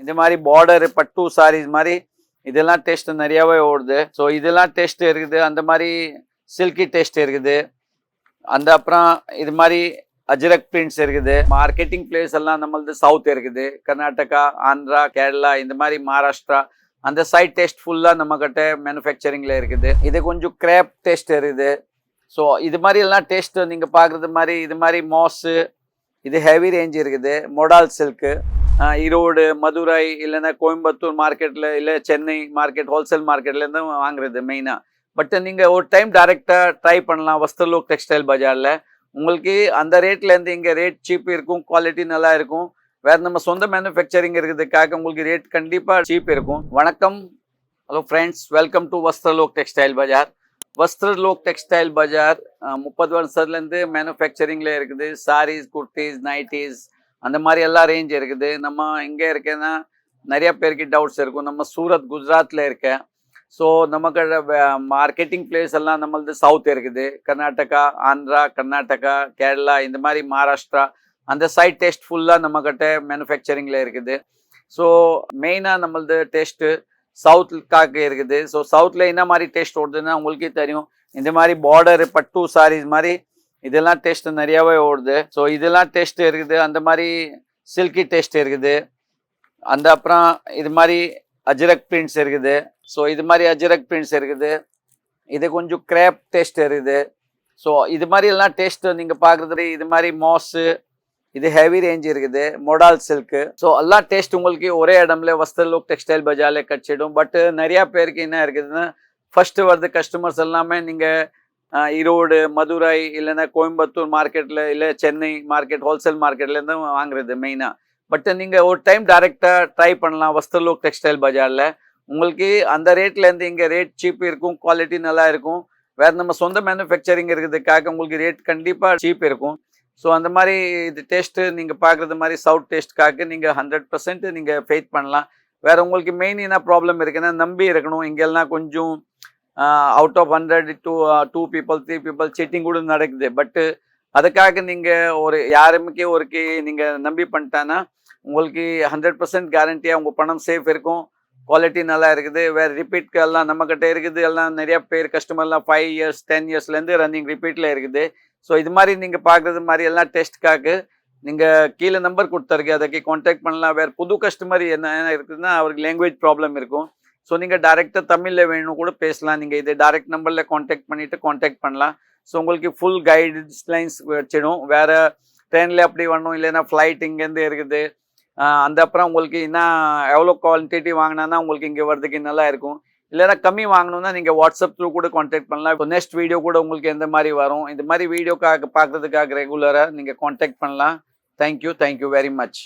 இந்த மாதிரி பார்டர் பட்டு சாரீஸ் மாதிரி இதெல்லாம் டெஸ்ட் நிறையவே ஓடுது. ஸோ இதெல்லாம் டெஸ்ட் இருக்குது. அந்த மாதிரி சில்கி டெஸ்ட் இருக்குது. அந்த அப்புறம் இது மாதிரி அஜ்ரக் பிரிண்ட்ஸ் இருக்குது. மார்க்கெட்டிங் பிளேஸ் எல்லாம் நம்மளது சவுத் இருக்குது. கர்நாடகா, ஆந்திரா, கேரளா, இந்த மாதிரி மகாராஷ்டிரா அந்த சைட் டெஸ்ட் ஃபுல்லாக நம்மக்கிட்ட மேனுஃபேக்சரிங்கில் இருக்குது. இது கொஞ்சம் கிரேப் டெஸ்ட் இருக்குது. ஸோ இது மாதிரி எல்லாம் டெஸ்ட் நீங்கள் பார்க்குறது மாதிரி இது மாதிரி மாஸு, இது ஹெவி ரேஞ்ச் இருக்குது. மொடால் சில்க்கு, ஈரோடு, மதுரை இல்லைன்னா கோயம்புத்தூர் மார்க்கெட்டில் இல்லை சென்னை மார்க்கெட் ஹோல்சேல் மார்க்கெட்லேருந்து வாங்குறது மெயினாக. பட் நீங்கள் ஒரு டைம் டைரெக்டாக ட்ரை பண்ணலாம் வஸ்திரலோக் டெக்ஸ்டைல் பஜாரில். உங்களுக்கு அந்த ரேட்லேருந்து இங்கே ரேட் சீப் இருக்கும், குவாலிட்டி நல்லா இருக்கும். வேறு நம்ம சொந்த மேனுஃபேக்சரிங் இருக்கிறதுக்காக உங்களுக்கு ரேட் கண்டிப்பாக சீப் இருக்கும். வணக்கம், hello friends, welcome to Vastralok Textile Bazaar. Vastralok Textile Bazaar 30 வருஷத்துலேருந்து மேனுஃபேக்சரிங்கில் இருக்குது. சாரீஸ், குர்த்திஸ், நைட்டிஸ் அந்த மாதிரி எல்லாம் ரேஞ்ச் இருக்குது. நம்ம இங்கே இருக்கேன்னா நிறைய பேருக்கு டவுட்ஸ் இருக்கும். நம்ம சூரத், குஜராத்தில் இருக்கேன். ஸோ நமக்கு மார்க்கெட்டிங் பிளேஸ் எல்லாம் நம்மளது சவுத் இருக்குது. கர்நாடகா, ஆந்திரா, கர்நாடகா, கேரளா, இந்த மாதிரி மகாராஷ்டிரா அந்த சைட் டெஸ்ட் ஃபுல்லாக நம்மக்கிட்ட மேனுஃபேக்சரிங்கில் இருக்குது. ஸோ மெயினாக நம்மளது டெஸ்ட்டு சவுத்துக்காக இருக்குது. ஸோ சவுத்தில் என்ன மாதிரி டெஸ்ட் ஓடுதுன்னா உங்களுக்கே தெரியும். இந்த மாதிரி பார்டர் பட்டு சாரீஸ் மாதிரி இதெல்லாம் டெஸ்ட் நிறையாவே ஓடுது. ஸோ இதெல்லாம் டெஸ்ட் இருக்குது. அந்த மாதிரி சில்கி டெஸ்ட் இருக்குது. அந்த அப்புறம் இது மாதிரி அஜ்ரக் பிரிண்ட்ஸ் இருக்குது. ஸோ இது மாதிரி அஜ்ரக் பிரிண்ட்ஸ் இருக்குது. இது கொஞ்சம் கிரேப் டெஸ்ட் இருக்குது. ஸோ இது மாதிரி எல்லாம் டெஸ்ட் நீங்கள் பார்க்குறது இது மாதிரி மாஸு, இது ஹெவி ரேஞ்ச் இருக்குது. மொடால் சில்க்கு. ஸோ எல்லாம் டெஸ்ட் உங்களுக்கு ஒரே இடம்ல வஸ்திரலோக் டெக்ஸ்டைல் பஜாரில் கிடச்சிடும். பட் நிறையா பேருக்கு என்ன இருக்குதுன்னா ஃபஸ்ட்டு வருது கஸ்டமர்ஸ் எல்லாமே நீங்கள் ஈரோடு, மதுரை இல்லைன்னா கோயம்புத்தூர் மார்க்கெட்டில் இல்லை சென்னை மார்க்கெட் ஹோல்சேல் மார்க்கெட்லேருந்து வாங்குறது மெயினாக. பட் நீங்கள் ஒரு டைம் டைரெக்டாக ட்ரை பண்ணலாம் வஸ்திரலோக் டெக்ஸ்டைல் பஜாரில். உங்களுக்கு அந்த ரேட்லேருந்து இங்கே ரேட் சீப் இருக்கும், குவாலிட்டி நல்லா இருக்கும். வேறு நம்ம சொந்த மேனுஃபேக்சரிங் இருக்கிறதுக்காக உங்களுக்கு ரேட் கண்டிப்பாக சீப் இருக்கும். ஸோ அந்த மாதிரி இது டேஸ்ட்டு நீங்கள் பார்க்குறது மாதிரி சவுத் டேஸ்ட்காக நீங்கள் 100% நீங்கள் ஃபேத் பண்ணலாம். வேறு உங்களுக்கு மெயின் என்ன ப்ராப்ளம் இருக்குன்னா நம்பி இருக்கணும். இங்கெல்லாம் கொஞ்சம் out of 100 to 2 people 3 people cheating கூட நடக்குது. பட்டு அதுக்காக நீங்கள் ஒரு யாருமே நீங்கள் நம்பி பண்ணிட்டான்னா உங்களுக்கு 100% கேரண்டியாக உங்கள் பணம் சேஃப் இருக்கும், குவாலிட்டி நல்லா இருக்குது. வேறு ரிப்பீட்க்கு எல்லாம் நம்மக்கிட்ட இருக்குது. எல்லாம் நிறையா பேர் கஸ்டமர்லாம் 5 years 10 yearsலேருந்து ரன்னிங் ரிப்பீட்டில் இருக்குது. ஸோ இது மாதிரி நீங்கள் பார்க்குறது மாதிரி எல்லாம் டெஸ்ட்காக நீங்கள் கீழே நம்பர் கொடுத்துருக்கு, அதுக்கு காண்டாக்ட் பண்ணலாம். வேறு புது கஸ்டமர் என்ன இருக்குதுன்னா அவருக்கு லாங்குவேஜ் ப்ராப்ளம் இருக்கும். ஸோ நீங்கள் டேரெக்டாக தமிழில் வேணும் கூட பேசலாம். நீங்கள் இது டேரெக்ட் நம்பரில் காண்டாக்ட் பண்ணிவிட்டு காண்டாக்ட் பண்ணலாம். ஸோ உங்களுக்கு ஃபுல் கைட்லைன்ஸ் வச்சிடும். வேறு ட்ரெயினில் அப்படி வரணும் இல்லைன்னா ஃப்ளைட் இங்கேருந்து இருக்குது. அந்த அப்புறம் உங்களுக்கு என்ன எவ்வளோ குவான்டிட்டி வாங்கினா உங்களுக்கு இங்கே வர்றதுக்கு நல்லா இருக்கும். இல்லைன்னா கம்மி வாங்கணும்னா நீங்கள் வாட்ஸ்அப் த்ரூ கூட காண்டாக்ட் பண்ணலாம். இப்போ நெக்ஸ்ட் வீடியோ கூட உங்களுக்கு எந்த மாதிரி வரும், இந்த மாதிரி வீடியோக்காக பார்க்குறதுக்காக ரெகுலராக நீங்கள் காண்டாக்ட் பண்ணலாம். Thank you very much.